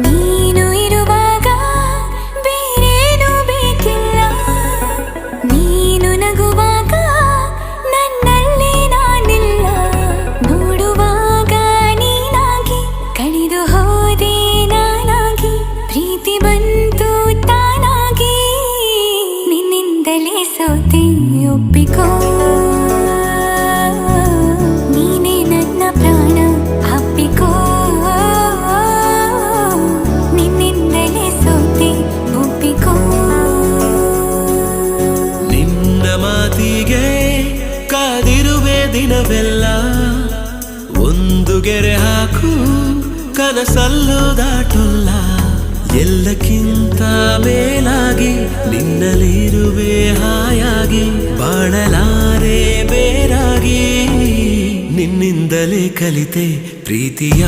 ನೀನು ಇರುವಾಗ ಬೇರೇನು ಬೇಕಿಲ್ಲ, ನೀನು ನಗುವಾಗ ನನ್ನಲ್ಲಿ ನಾನಿಲ್ಲ. ನೋಡುವಾಗ ನೀನಾಗಿ ಕಳೆದು ಹೋದೆ ನಾನಾಗಿ, ಪ್ರೀತಿ ಬಂತು ತಾನಾಗಿ. ನಿನ್ನಿಂದಲೇ ಸೋತೆ ಒಪ್ಪಿಕೋ, ನೀನೇ ನನ್ನ ಪ್ರಾಣ ಅಪ್ಪಿಕೋ. ನಿನ್ನಿಂದಲೇ ಸೋತೆ ಒಪ್ಪಿಕೋ. ನಿನ್ನ ಮಾತಿಗೆ ಕಾದಿರುವೆ ದಿನವೆಲ್ಲ, ಒಂದು ಗೆರೆ ಹಾಕು ಕನಸಲ್ಲೂ ದಾಟುಲ್ಲ. ಎಲ್ಲಕ್ಕಿಂತ ಮೇಲಾಗಿ ನಿನ್ನಲ್ಲಿರುವೆ ಹಾಯಾಗಿ, ಬಾಳಲಾರೆ ಬೇರಾಗಿ. ನಿನ್ನಿಂದಲೇ ಕಲಿತೆ ಪ್ರೀತಿಯ